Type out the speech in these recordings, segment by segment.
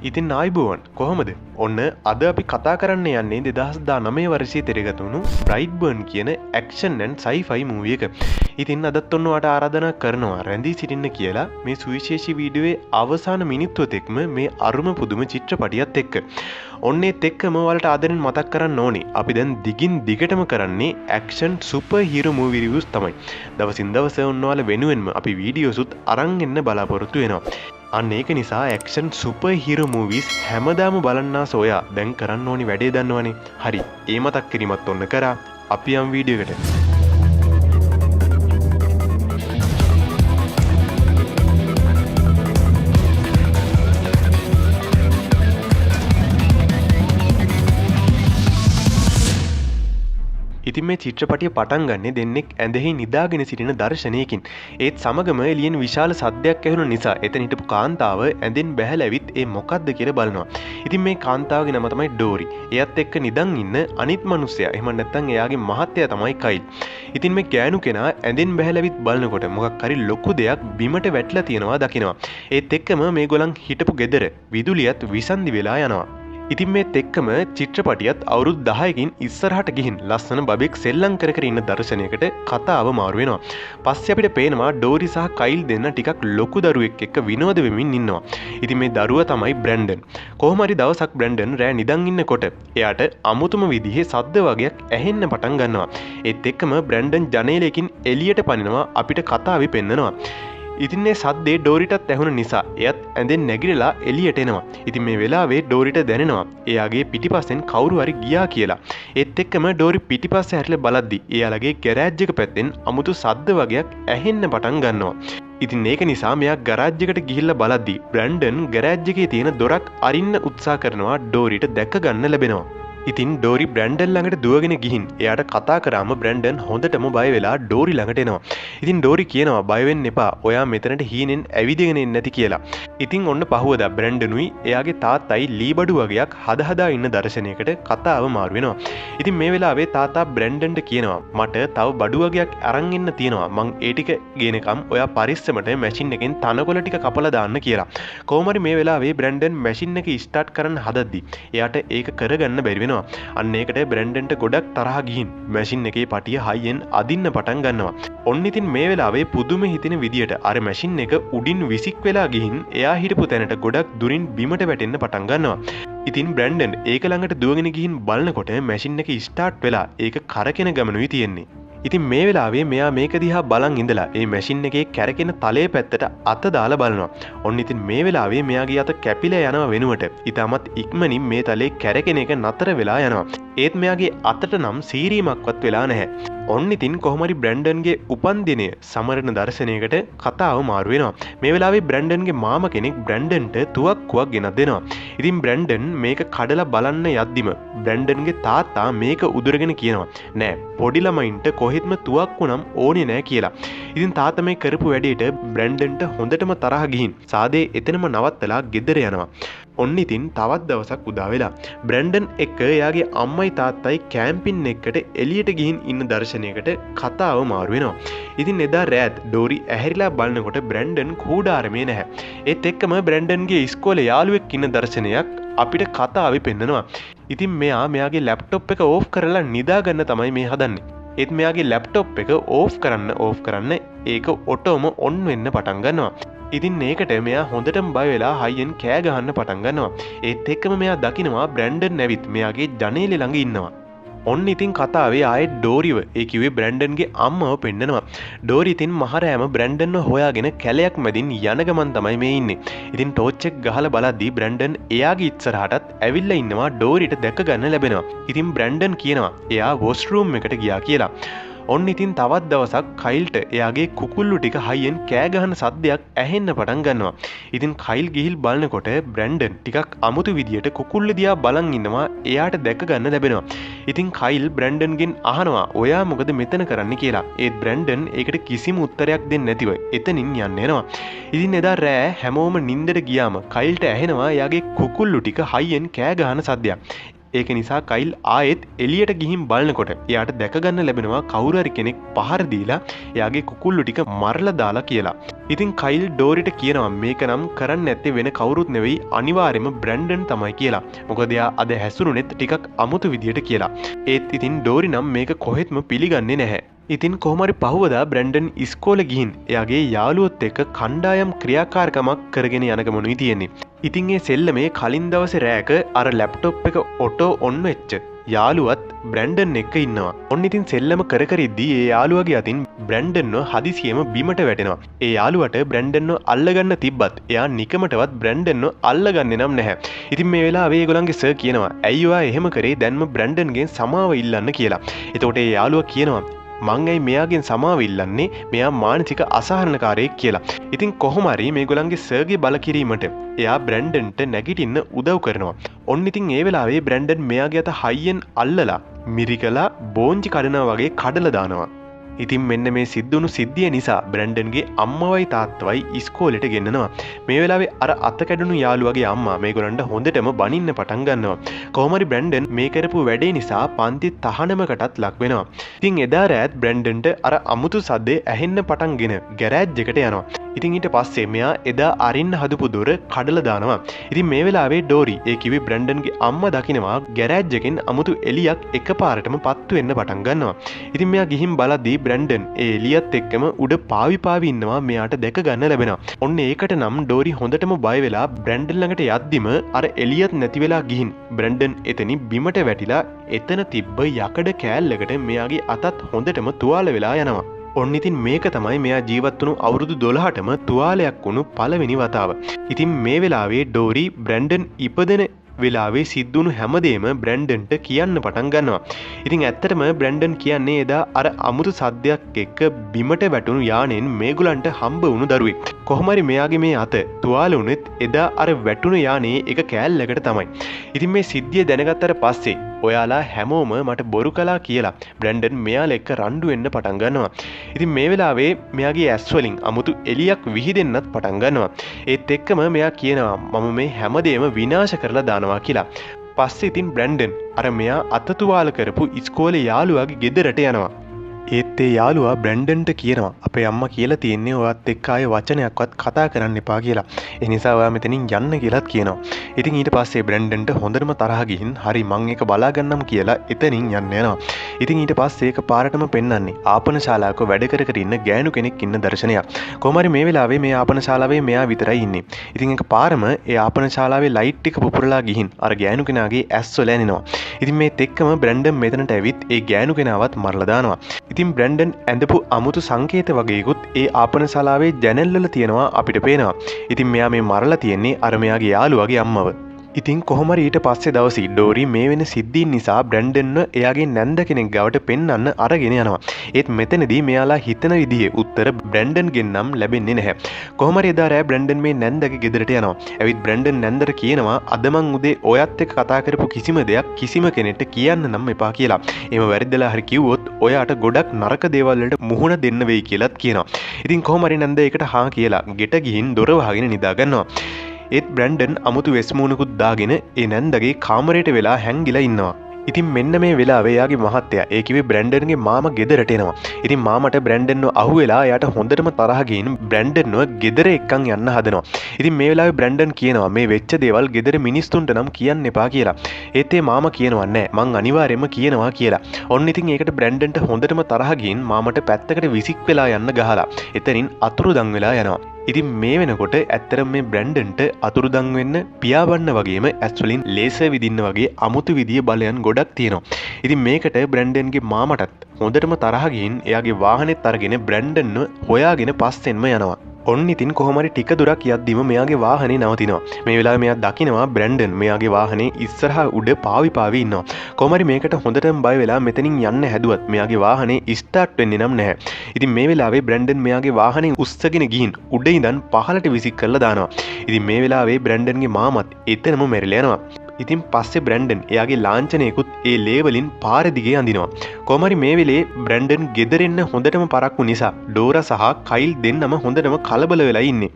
ඉතින් ආයිබෝවන් කොහොමද? ඔන්න අද අපි කතා කරන්න යන්නේ 2019 වර්ෂයේ තිරගතුණු බ්‍රයිට්බර්න් කියන ඇක්ෂන් ඇන්ඩ් සයි-ෆයි මූවි එක. ඉතින් අදත් ඔන්න ඔයාලට ආරාධනා කරනවා රැඳී සිටින්න කියලා මේ සුවිශේෂී වීඩියෝවේ අවසාන මිනිත්තුවත් එක්ම මේ අරුම පුදුම චිත්‍රපටියත් එක්ක. ඔන්න ඒත් එක්කම ඔයාලට ආදරෙන් මතක් කරන්න ඕනේ. අපි දැන් දිගින් දිගටම කරන්නේ action super hero movie reviews තමයි. දවසින් දවස ඔන්න ඔයාලා වෙනුවෙන්ම අපි වීඩියෝසුත් අරන් එන්න බලාපොරොත්තු වෙනවා. අන්න ඒක නිසා ඇක්ෂන් සුපර් හීරෝ මූවිස් හැමදාම බලන්නා සොයා දැන් කරන්න ඕනි වැඩේ දන්නවනේ. හරි, ඒ මතක් කිරීමත් ඔන්න කරා. අපි යම් වීඩියෝ එකට. ඉතින් මේ චිත්‍රපටිය පටන් ගන්නේ දෙන්නෙක් ඇඳෙහි නිදාගෙන සිටින දර්ශනයකින්. ඒත් සමගම එළියෙන් විශාල සද්දයක් ඇහුණු නිසා එතන හිටපු කාන්තාව ඇඳෙන් බැහැලා ඇවිත් ඒ මොකද්ද කියලා බලනවා. ඉතින් මේ කාන්තාවගේ නම තමයි ඩෝරි. එයත් එක්ක නිදන් ඉන්න අනිත් මිනිස්සයා, එහෙම නැත්නම් එයාගේ මහත්තයා තමයි කයිල්. ඉතින් මේ ගෑනු කෙනා ඇඳෙන් බැහැලා ඇවිත් බලනකොට මොකක් හරි ලොකු දෙයක් බිමට වැටලා තියෙනවා දකිනවා. ඒත් එක්කම මේගොල්ලන් හිටපු ගෙදර විදුලියත් විසන්දි වෙලා යනවා. ඉතින් මේත් එක්කම චිත්‍රපටියත් අවුරුදු 10කින් ඉස්සරහට ගිහින් ලස්සන බබෙක් සෙල්ලම් කර කර ඉන්න දර්ශනයකට කතාව මාරු වෙනවා. පස්සේ අපිට පේනවා ඩෝරි සහ කයිල් දෙන්න ටිකක් ලොකු දරුවෙක් එක්ක විනෝද වෙමින් ඉන්නවා. ඉතින් මේ දරුවා තමයි බ්‍රැන්ඩන්. කොහොම හරි දවසක් බ්‍රැන්ඩන් රෑ නිදන් ඉන්නකොට එයාට අමුතුම විදිහේ සද්ද වගේක් ඇහෙන්න පටන් ගන්නවා. ඒත් එක්කම බ්‍රැන්ඩන් ජනේලයකින් එළියට පනිනවා අපිට කතාවේ පෙන්නනවා. ඉතින් මේ සද්දේ ඩෝරිටත් ඇහුණ නිසා එයත් ඇඳෙන් නැගිටලා එළියට එනවා. ඉතින් මේ වෙලාවේ ඩෝරිට දැනෙනවා එයාගේ පිටිපස්සෙන් කවුරු හරි ගියා කියලා. ඒත් එක්කම ඩෝරි පිටිපස්සේ හැරිලා බලද්දි එයාලගේ ගෑරේජ් එක පැත්තෙන් අමුතු සද්ද වගේක් ඇහෙන්න පටන් ගන්නවා. ඉතින් ඒක නිසා මෙයා ගරාජ් එකට ගිහිල්ලා බලද්දි බ්‍රැන්ඩන් ගරාජ් එකේ තියෙන දොරක් අරින්න උත්සාහ කරනවා ඩෝරිට දැක ගන්න ලැබෙනවා. ඉතින් ඩෝරි බ්‍රැන්ඩන් ළඟට දුවගෙන ගිහින් එයාට කතා කරාම බ්‍රැන්ඩන් හොඳටම බය වෙලා ඩෝරි ළඟට එනවා. ඉතින් ඩෝරි කියනවා බය වෙන්න එපා, ඔයා මෙතනට හීනෙන් ඇවිදගෙන එන්නේ නැති කියලා. ඉතින් ඔන්න පහුවදා බ්‍රැන්ඩනුයි එයාගේ තාත්තයි ලීබඩු වගේක් හදා ඉන්න දර්ශනයකට කතාව මාරු වෙනවා. ඉතින් මේ වෙලාවේ තාත්තා බ්‍රැන්ඩන්ට කියනවා මට තව බඩු වගේක් අරන් එන්න තියෙනවා. මං ඒ ටික ගේනකම් ඔයා පරිස්සමට මැෂින් එකෙන් තනකොළ ටික කපලා දාන්න කියලා. කොහොම හරි මේ වෙලාවේ බ්‍රැන්ඩන් මැෂින් එක ස්ටාර්ට් කරන්න හදද්දි එයාට ඒක කරගන්න බැරි වෙනවා. අන්න ඒකට බ්‍රැන්ඩන්ට ගොඩක් තරහ ගිහින් මැෂින් එකේ පටිය හයියෙන් අදින්න පටන් ගන්නවා. ඔන්න ඉතින් මේ වෙලාවේ පුදුම හිතෙන විදියට අර මැෂින් එක උඩින් විසික් වෙලා ගිහින් එයා හිටපු තැනට ගොඩක් දුරින් බිමට වැටෙන්න පටන් ගන්නවා. ඉතින් බ්‍රැන්ඩන් ඒක ළඟට දුවගෙන ගිහින් බලනකොට මැෂින් එක ස්ටාර්ට් වෙලා ඒක කරකින ගමනුයි තියෙන්නේ. ඉතින් මේ වෙලාවේ මෙයා මේක දිහා බලන් ඉඳලා ඒ මැෂින් එකේ කැරකෙන තලයේ පැත්තට අත දාලා බලනවා. ඔන්න ඉතින් මේ වෙලාවේ මෙයාගේ අත කැපිලා යනවා වෙනුවට ඊටමත් ඉක්මනින් මේ තලයේ කැරකෙන එක නතර වෙලා යනවා. ඒත් මෙයාගේ අතට නම් සීරීමක්වත් වෙලා නැහැ. ඔන්න ඉතින් කොහොම හරි බ්‍රැන්ඩන්ගේ උපන්දිනය සමරන දර්ශනයකට කතාව මාරු වෙනවා. මේ වෙලාවේ බ්‍රැන්ඩන්ගේ මාමා කෙනෙක් බ්‍රැන්ඩන්ට තුවක්කුවක් ගෙනත් දෙනවා. ඉතින් බ්‍රැන්ඩන් මේක කඩලා බලන්න යද්දිම බ්‍රැන්ඩන්ගේ තාත්තා මේක උදුරගෙන කියනවා නෑ පොඩි ළමයින්ට කොහෙත්ම තුවක්කු නම් ඕනේ නෑ කියලා. ඉතින් තාත්තා මේ කරපු වැඩේට බ්‍රැන්ඩන්ට හොඳටම තරහ ගිහින් සාදේ එතනම නවත්තලා ගෙදර යනවා. ඔන්න ඉතින් තවත් දවසක් උදා වෙලා බ්‍රැන්ඩන් එක්ක එයාගේ අම්මයි තාත්තයි කැම්පින් එකකට එළියට ගිහින් ඉන්න දර්ශනයකට කතාව මාරු වෙනවා. ඉතින් එදා රෑත් ඩෝරි ඇහැරිලා බලනකොට බ්‍රැන්ඩන් කූඩාරමේ නැහැ. ඒත් එක්කම බ්‍රැන්ඩන්ගේ ඉස්කෝලේ යාළුවෙක් ඉන්න දර්ශනයක් අපිට කතාවේ පෙන්නනවා. ඉතින් මෙයාගේ ලැප්ටොප් එක ඕෆ් කරලා නිදාගන්න තමයි මේ හදන්නේ. ඒත් මෙයාගේ ලැප්ටොප් එක ඕෆ් කරන්න ඒක ඔටෝම ඔන් වෙන්න පටන් ගන්නවා. ඉතින් ඒකට මෙයා හොඳටම බය වෙලා හයියෙන් කෑ ගහන්න පටන් ගන්නවා. ඒත් එක්කම මෙයා දකිනවා බ්‍රැන්ඩන් නැවිත් මෙයාගේ ජනේලෙ ළඟ ඉන්නවා. ඔන්න ඉතින් කතාවේ ආයෙත් ඩෝරිව ඒ කිව්වේ බ්‍රැන්ඩන්ගේ අම්මව පෙන්නනවා. ඩෝරි ඉතින් මහරෑම බ්‍රැන්ඩන්ව හොයාගෙන කැලයක් මැදින් යන ගමන් තමයි මේ ඉන්නේ. ඉතින් ටෝච් එක ගහලා බලද්දී බ්‍රැන්ඩන් එයාගේ ඉස්සරහටත් ඇවිල්ලා ඉන්නවා ඩෝරිට දැක ගන්න ලැබෙනවා. ඉතින් බ්‍රැන්ඩන් කියනවා එයා වොෂ්රූම් එකට ගියා කියලා. ඔන්න ඉතින් තවත් දවසක් කයිල්ට එයාගේ කුකුල්ලු ටික හයියෙන් කෑ ගහන සද්දයක් ඇහෙන්න පටන් ගන්නවා. ඉතින් කයිල් ගිහිල් බලනකොට බ්‍රැන්ඩන් ටිකක් අමුතු විදියට කුකුල්ල දිහා බලන් ඉන්නවා එයාට දැක ගන්න ලැබෙනවා. ඉතින් කයිල් බ්‍රැන්ඩන්ගෙන් අහනවා ඔයා මොකද මෙතන කරන්න කියලා. ඒත් බ්‍රැන්ඩන් ඒකට කිසිම උත්තරයක් දෙන්නේ නැතිව එතනින් යන්න යනවා. ඉතින් එදා රෑ හැමෝම නිින්දට ගියාම කයිල්ට ඇහෙනවා එයාගේ කුකුල්ලු ටික හයියෙන් කෑ ගහන සද්දයක්. ඒක නිසා කයිල් ආයෙත් එළියට ගිහින් බලනකොට එයාට දැක ගන්න ලැබෙනවා කවුරු හරි කෙනෙක් පහර දීලා එයාගේ කුකුල්ලු ටික මරලා දාලා කියලා. ඉතින් කයිල් ඩෝරිට කියනවා මේක නම් කරන්න නැත්තේ වෙන කවුරුත් නෙවෙයි අනිවාර්යයෙන්ම බ්‍රැන්ඩන් තමයි කියලා. මොකද එයා අද හැසුරුනෙත් ටිකක් අමුතු විදියට කියලා. ඒත් ඉතින් ඩෝරි නම් මේක කොහෙත්ම පිළිගන්නේ නැහැ. ඉතින් කොහොමරි පහුවදා බ්‍රැන්ඩන් ඉස්කෝලේ ගිහින් එයාගේ යාළුවොත් එක්ක කණ්ඩායම් ක්‍රියාකාරකමක් කරගෙන යන ගමනුයි තියෙන්නේ. ඉතින් ඒ සෙල්ලමේ කලින් දවසේ රෑක අර ලැප්ටොප් එක ඔටෝ ඔන් වෙච්ච යාළුවත් බ්‍රැන්ඩන් එක්ක ඉන්නවා. ඔන්න ඉතින් සෙල්ලම කර කර ඉද්දී ඒ යාළුවගේ අතින් බ්‍රැන්ඩන්ව හදිසියෙම බිමට වැටෙනවා. ඒ යාළුවට බ්‍රැන්ඩන්ව අල්ලගන්න තිබ්බත් එයා නිකමටවත් බ්‍රැන්ඩන්ව අල්ලගන්නේ නම් නැහැ. ඉතින් මේ වෙලාවේ ඒගොල්ලන්ගේ සර් කියනවා ඇයි ඔයා එහෙම කරේ දැන්ම බ්‍රැන්ඩන්ගෙන් සමාව ඉල්ලන්න කියලා. එතකොට ඒ යාළුවා කියනවා මං ඇයි මෙයාගෙන් සමාව ඉල්ලන්නේ මෙයා මානසික අසහනකාරයෙක් කියලා. ඉතින් කොහොම හරි මේගොල්ලන්ගේ සර්ගේ බල කිරීමට එයා බ්‍රැන්ඩන්ට නැගිටින්න උදව් කරනවා. ඔන්න ඉතින් ඒ වෙලාවේ බ්‍රැන්ඩන් මෙයාගේ අත හයියෙන් අල්ලලා මිරිකලා බෝංචි කඩනවා වගේ කඩලා දානවා. ඉතින් මෙන්න මේ සිද්ධුණු සිද්ධිය නිසා බ්‍රැන්ඩන්ගේ අම්මවයි තාත්තවයි ඉස්කෝලේට ගෙන්නනවා. මේ වෙලාවේ අර අත කැඩුණු යාළුවගේ අම්මා මේගොල්ලන්ට හොඳටම බනින්න පටන් ගන්නවා. කොහොම හරි බ්‍රැන්ඩන් මේ කරපු වැඩේ නිසා පන්ති තහනමකටත් ලක් වෙනවා. ඉතින් එදා රාත් බ්‍රැන්ඩන්ට අර අමුතු සද්දේ ඇහෙන්න පටන්ගෙන ගෑරේජ් එකට යනවා. ඉතින් ඊට පස්සේ මෙයා එදා අරින්න හදපු දොර කඩලා දානවා. ඉතින් මේ වෙලාවේ ඩෝරි ඒ කිව්වේ බ්‍රැන්ඩන්ගේ අම්මා දකිනවා ගෑරේජ් එකෙන් අමුතු එලියක් එකපාරටම පත්තු වෙන්න පටන් ගන්නවා. ඉතින් මෙයා ගිහින් බලද්දී බ්‍රැන්ඩන් ඒ එලියත් එක්කම උඩ පාවි ඉන්නවා මෙයාට දැක ගන්න ලැබෙනවා. ඔන්න ඒකට නම් ඩෝරි හොඳටම බය වෙලා බ්‍රැන්ඩන් ළඟට යද්දිම අර එලියත් නැති වෙලා ගිහින් බ්‍රැන්ඩන් එතනින් බිමට වැටිලා එතන තිබ්බ යකඩ කෑල්ලකට මෙයාගේ අතත් හොඳටම තුවාල වෙලා යනවා. ඔන්න ඉතින් මේක තමයි මෙයා ජීවත් වුණු අවුරුදු 12ටම තුවාලයක් වුණු පළවෙනි වතාව. ඉතින් මේ වෙලාවේ ඩෝරි බ්‍රැන්ඩන් ඉපදෙන වෙලාවේ සිද්ධුණු හැමදේම බ්‍රැන්ඩන්ට කියන්න පටන් ගන්නවා. ඉතින් ඇත්තටම බ්‍රැන්ඩන් කියන්නේ එදා අර අමුතු සද්දයක් එක්ක බිමට වැටුණු යානෙන් මේගොල්ලන්ට හම්බ වුණු දරුවෙක්. කොහොම හරි මෙයාගේ මේ අත තුවාල වුණෙත් එදා අර වැටුණු යානේ එක කෑල්ලකට තමයි. ඉතින් මේ සිද්ධිය දැනගත්තට පස්සේ ඔයාලා හැමෝම මට බොරු කළා කියලා බ්‍රැන්ඩන් මෙයාලා එක්ක රණ්ඩු වෙන්න පටන් ගන්නවා. ඉතින් මේ වෙලාවේ මෙයාගේ ඇස් වලින් අමුතු එලියක් විහිදෙන්නත් පටන් ගන්නවා. ඒත් එක්කම මෙයා කියනවා මම මේ හැමදේම විනාශ කරලා දානවා කියලා. පස්සේ ඉතින් බ්‍රැන්ඩන් අර මෙයා අතතුවාල කරපු ඉස්කෝලේ යාළුවාගේ ගෙදරට යනවා. ඒත් ඒ යාළුවා බ්‍රැන්ඩන්ට කියනවා අපේ අම්මා කියලා තියෙන්නේ ඔයත් එක්ක ආයේ වචනයක්වත් කතා කරන්න එපා කියලා. ඒ නිසා ඔයා මෙතනින් යන්න කියලාත් කියනවා. ඉතින් ඊට පස්සේ බ්‍රැන්ඩන්ට හොඳටම තරහ ගිහින් හරි මං ඒක බලා ගන්නම් කියලා එතනින් යන්න යනවා. ඉතින් ඊට පස්සේ ඒක පාරටම පෙන්වන්නේ ආපන ශාලාවක වැඩ කර කර ඉන්න ගෑනු කෙනෙක් ඉන්න දර්ශනයක්. කොහොම හරි මේ වෙලාවේ මේ ආපන ශාලාවේ මෙයා විතරයි ඉන්නේ. ඉතින් ඒක පාරම ඒ ආපන ශාලාවේ ලයිට් ටික පුපුරලා ගිහින් අර ගෑනු කෙනාගේ ඇස් වල ඇනිනවා. ඉතින් මේත් එක්කම බ්‍රැන්ඩන් මෙතනට ඇවිත් ඒ ගෑනු කෙනාවත් මරලා දානවා. ඉතින් බ්‍රැන්ඩන් ඇඳපු අමුතු සංකේත වගේකුත් ඒ ආපන ශාලාවේ ජනෙල් වල තියෙනවා අපිට පේනවා. ඉතින් මෙයා මේ මරලා තියෙන්නේ අර මෙයාගේ යාළුවාගේ අම්මව. ඉතින් කොහොම හරි ඊට පස්සේ දවසේ ඩෝරි මේ වෙන සිද්ධීන් නිසා බ්‍රැන්ඩන්ව එයාගේ නැන්ද කෙනෙක් ගාවට පෙන්වන්න අරගෙන යනවා. ඒත් මෙතනදී මෙයාලා හිතන විදිහේ උත්තර බ්‍රැන්ඩන්ගෙන් නම් ලැබෙන්නේ නැහැ. කොහොම හරි එදා රෑ බ්‍රැන්ඩන් මේ නැන්දගේ ගෙදරට යනවා. ඇවිත් බ්‍රැන්ඩන් නැන්දට කියනවා අද මං උදේ ඔයත් එක්ක කතා කරපු කිසිම දෙයක් කිසිම කෙනෙක්ට කියන්න නම් එපා කියලා. එහෙම වැරදිලා හරි කිව්වොත් ඔයාට ගොඩක් නරක දේවල් වලට මුහුණ දෙන්න වෙයි කියලාත් කියනවා. ඉතින් කොහොම හරි නැන්ද ඒකට හා කියලා ගෙට ගිහින් දොර වහගෙන නිදා ගන්නවා. ඒත් බ්‍රැන්ඩන් අමුතු වෙස්මූණකුත් දාගෙන ඒ නැන්දගේ කාමරයට වෙලා හැංගිලා ඉන්නවා. ඉතින් මෙන්න මේ වෙලාවේ එයාගේ මහත්තයා ඒ කිව්වේ බ්‍රැන්ඩන්ගේ මාමා ගෙදරට එනවා. ඉතින් මාමට බ්‍රැන්ඩන්ව අහුවෙලා එයාට හොඳටම තරහ ගිහින් බ්‍රැන්ඩන්ව ගෙදර එක්කන් යන්න හදනවා. ඉතින් මේ වෙලාවේ බ්‍රැන්ඩන් කියනවා මේ වෙච්ච දේවල් ගෙදර මිනිස්සුන්ට නම් කියන්න එපා කියලා. ඒත් ඒ මාමා කියනවා නෑ මං අනිවාර්යයෙන්ම කියනවා කියලා. ඔන්න ඉතින් ඒකට බ්‍රැන්ඩන්ට හොඳටම තරහ ගිහින් මාමට පැත්තකට විසික් වෙලා යන්න ගහලා එතනින් අතුරුදන් වෙලා යනවා. ඉතින් මේ වෙනකොට ඇත්තරම මේ බ්‍රැන්ඩන්ට අතුරුදන් වෙන්න පියාඹන්න වගේම ඇස් වලින් ලේසර් විදින්න වගේ අමුතු විදිය බලයන් ගොඩක් තියෙනවා. ඉතින් මේකට බ්‍රැන්ඩන්ගේ මාමටත් හොඳටම තරහ ගිහින් එයාගේ වාහනේත් අරගෙන බ්‍රැන්ඩන්ව හොයාගෙන පස්සෙන්ම යනවා. ඔන්න ඉතින් කොහොම හරි ටික දුරක් යද්දිම මෙයාගේ වාහනේ නවතිනවා. මේ වෙලාවේ මෙයා දකිනවා බ්‍රැන්ඩන් මෙයාගේ වාහනේ ඉස්සරහා උඩ පාවි ඉන්නවා. කොහොම හරි මේකට හොඳටම බය වෙලා මෙතනින් යන්න හැදුවත් මෙයාගේ වාහනේ ස්ටාර්ට් වෙන්නේ නම් නැහැ. ඉතින් මේ වෙලාවේ බ්‍රැන්ඩන් මෙයාගේ වාහනේ උස්සගෙන ගිහින් උඩ ඉඳන් පහළට විසික් කරලා දානවා. ඉතින් මේ වෙලාවේ බ්‍රැන්ඩන්ගේ මාමත් එතනම මැරිලා යනවා. ඉතින් පස්සේ බ්‍රැන්ඩන් එයාගේ ලාංඡනයකුත් ඒ ලේවලින් පාර දිගේ අඳිනවා. කොහොම හරි මේ වෙලේ බ්‍රැන්ඩන් ගෙදර එන්න හොඳටම පරක්කු නිසා ඩෝරා සහ කයිල් දෙන්නම හොඳටම කලබල වෙලා ඉන්නේ.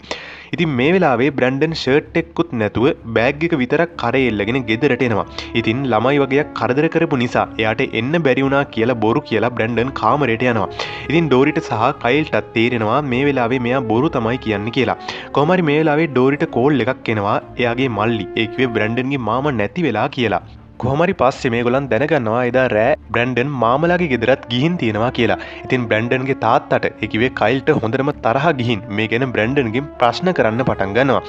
ඉතින් මේ වෙලාවේ බ්‍රැන්ඩන් ෂර්ට් එකකුත් නැතුව බෑග් එක විතරක් කරේ එල්ලගෙන ගෙදරට එනවා. ඉතින් ළමයි වගේක් කරදර කරපු නිසා එයාට එන්න බැරි වුණා කියලා බොරු කියලා බ්‍රැන්ඩන් කාමරයට යනවා. ඉතින් ඩෝරිට සහ කයිල්ටත් තේරෙනවා මේ වෙලාවේ මෙයා බොරු තමයි කියන්නේ කියලා. කොහොම හරි මේ වෙලාවේ ඩෝරිට කෝල් එකක් එනවා එයාගේ මල්ලි. ඒ කිව්වේ බ්‍රැන්ඩන්ගේ මාමා නැති වෙලා කියලා. කොහොමරි පස්සේ මේගොල්ලන් දැනගන්නවා එදා රෑ බ්‍රැන්ඩන් මාමලාගේ ගෙදරත් ගිහින් තියෙනවා කියලා. ඉතින් බ්‍රැන්ඩන්ගේ තාත්තට ඒ කිව්වේ කයිල්ට හොඳටම තරහ ගිහින් මේ ගැන බ්‍රැන්ඩන්ගෙන් ප්‍රශ්න කරන්න පටන් ගන්නවා.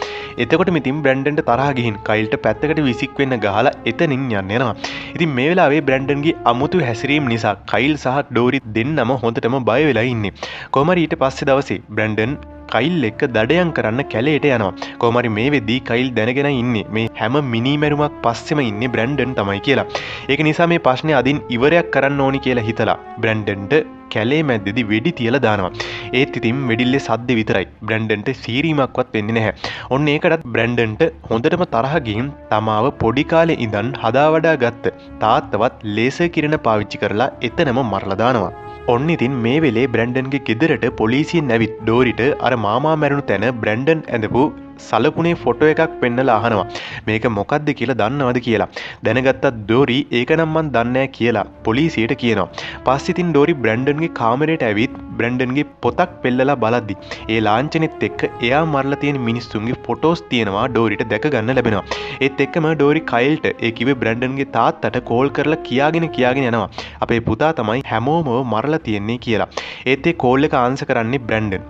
එතකොට ඉතින් බ්‍රැන්ඩන්ට තරහ ගිහින් කයිල්ට පැත්තකට විසික් වෙන්න ගහලා එතනින් යන්න යනවා. ඉතින් මේ වෙලාවේ බ්‍රැන්ඩන්ගේ අමුතු හැසිරීම නිසා කයිල් සහ ඩෝරි දෙන්නම හොඳටම බය වෙලා ඉන්නේ. කොහොම හරි ඊට පස්සේ දවසේ බ්‍රැන්ඩන් කයිල් එක්ක දඩයම් කරන්න කැලේට යනවා. කොහොම හරි මේ වෙද්දී කයිල් දැනගෙන ඉන්නේ මේ හැම මිනිමැරුමක් පස්සෙම ඉන්නේ බ්‍රැන්ඩන් තමයි කියලා. ඒක නිසා මේ ප්‍රශ්නේ අදින් ඉවරයක් කරන්න ඕනි කියලා හිතලා බ්‍රැන්ඩන්ට කැලේ මැද්දේදී වෙඩි තියලා දානවා. ඒත් ඉතින් වෙඩිල්ලේ සද්ද විතරයි. බ්‍රැන්ඩන්ට සීරීමක්වත් වෙන්නේ නැහැ. ඔන්න ඒකටත් බ්‍රැන්ඩන්ට හොඳටම තරහ ගිහින් තමාව පොඩි කාලේ ඉඳන් හදා වඩා ගත්ත තාත්තවත් ලේසර් කිරණ පාවිච්චි කරලා එතනම මරලා දානවා. ඔන්න ඉතින් මේ වෙලේ බ්‍රැන්ඩන්ගේ ගෙදරට පොලිසියෙන් ඇවිත් ඩෝරිට අර මාමා මැරුණු තැන බ්‍රැන්ඩන් ඇඳපු සලකුණේ ෆොටෝ එකක් පෙන්නලා අහනවා. මේක මොකක්ද කියලා දන්නවද කියලා. දැනගත්තත් ඩෝරි ඒක නම් මන් දන්නේ නැහැ කියලා පොලිසියට කියනවා. පස්සේ ඉතින් ඩෝරි බ්‍රැන්ඩන්ගේ කාමරේට ඇවිත් බ්‍රැන්ඩන්ගේ පොතක් පෙන්නලා බලද්දි ඒ ලාංඡනෙත් එක්ක එයා මරලා තියෙන මිනිස්සුන්ගේ ෆොටෝස් තියෙනවා ඩෝරිට දැක ගන්න ලැබෙනවා. ඒත් එක්කම ඩෝරි කයිල්ට ඒ කිව්වේ බ්‍රැන්ඩන්ගේ තාත්තට කෝල් කරලා කියාගෙන යනවා. අපේ පුතා තමයි හැමෝම මරලා තියන්නේ කියලා. ඒත් ඒ කෝල් එක ආන්සර් කරන්නේ බ්‍රැන්ඩන්.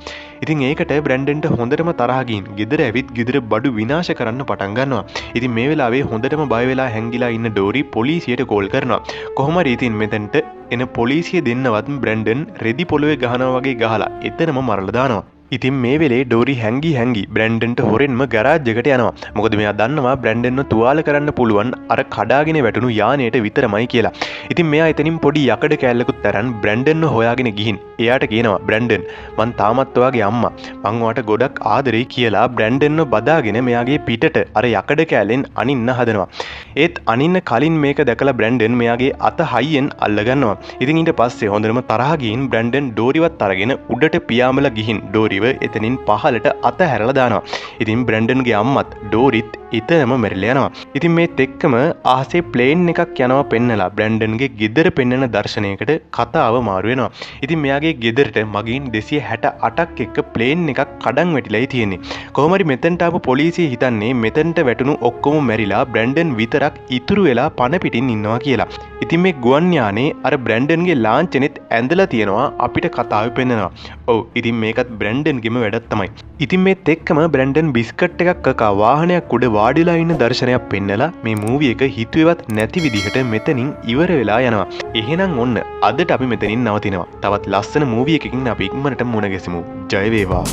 ඉතින් ඒකට බ්‍රැන්ඩන්ට හොඳටම තරහ ගිහින් ගෙදර ඇවිත් ගෙදර බඩු විනාශ කරන්න පටන් ගන්නවා. ඉතින් මේ වෙලාවේ හොඳටම බය වෙලා හැංගිලා ඉන්න ඩෝරි පොලිසියට කෝල් කරනවා. කොහොම හරි ඉතින් මෙතනට එන පොලිසිය දෙන්නවත් බ්‍රැන්ඩන් රෙදි පොළවේ ගහනවා වගේ ගහලා එතනම මරලා දානවා. ඉතින් මේ වෙලේ ඩෝරි හැංගි බ්‍රැන්ඩන්ට හොරෙන්ම ගරාජ් එකට යනවා. මොකද මෙයා දන්නවා බ්‍රැන්ඩන්ව තුවාල කරන්න පුළුවන් අර කඩාගෙන වැටුණු යානයට විතරමයි කියලා. ඉතින් මෙයා එතනින් පොඩි යකඩ කෑල්ලකුත් අරන් බ්‍රැන්ඩන්ව හොයාගෙන ගිහින් එයාට කියනවා බ්‍රැන්ඩන් මං තාමත් ඔයාගේ අම්මා. මං ඔයාට ගොඩක් ආදරෙයි කියලා බ්‍රැන්ඩන්ව බදාගෙන මෙයාගේ පිටට අර යකඩ කෑල්ලෙන් අනින්න හදනවා. ඒත් අනින්න කලින් මේක දැකලා බ්‍රැන්ඩන් මෙයාගේ අත හයියෙන් අල්ලගන්නවා. ඉතින් ඊට පස්සේ හොඳටම තරහ ගිහින් බ්‍රැන්ඩන් ඩෝරිවත් අරගෙන උඩට පියාඹලා ගිහින් ඩෝරි එතනින් පහලට අත හැරලා දානවා. ඉතින් බ්‍රැන්ඩන්ගේ අම්මත් ඩෝරිත් එතනම මැරිලා යනවා. ඉතින් මේත් එක්කම ආසේ ප්ලේන් එකක් යනවා පෙන්නලා බ්‍රැන්ඩන්ගේ ගෙදර පෙන්නන දර්ශනයකට කතාව මාරු වෙනවා. ඉතින් මෙයාගේ ගෙදරට මගින් 268ක් එක්ක ප්ලේන් එකක් කඩන් වැටිලායි තියෙන්නේ. කොහොම හරි මෙතනට ආපු පොලිසිය හිතන්නේ මෙතනට වැටුණු ඔක්කොම මැරිලා බ්‍රැන්ඩන් විතරක් ඉතුරු වෙලා පණ පිටින් ඉන්නවා කියලා. ඉතින් මේ ගුවන් යානේ අර බ්‍රැන්ඩන්ගේ ලාංඡනෙත් ඇඳලා තියෙනවා අපිට කතාවේ පෙන්නනවා. ඔව් ඉතින් මේකත් බ්‍රැන්ඩන්ගේම වැඩක් තමයි. ඉතින් මේත් එක්කම බ්‍රැන්ඩන් බිස්කට් එකක් කකා වාහනයක් උඩ වාඩිලා ඉන්න දර්ශනයක් පෙන්නලා මේ මූවි එක හිතුවේවත් නැති විදිහට මෙතනින් ඉවර වෙලා යනවා. එහෙනම් ඔන්න අදට අපි මෙතනින් නවතිනවා. තවත් ලස්සන මූවි එකකින් අපි ඉක්මනට මුණ ගැසෙමු. ජය වේවා.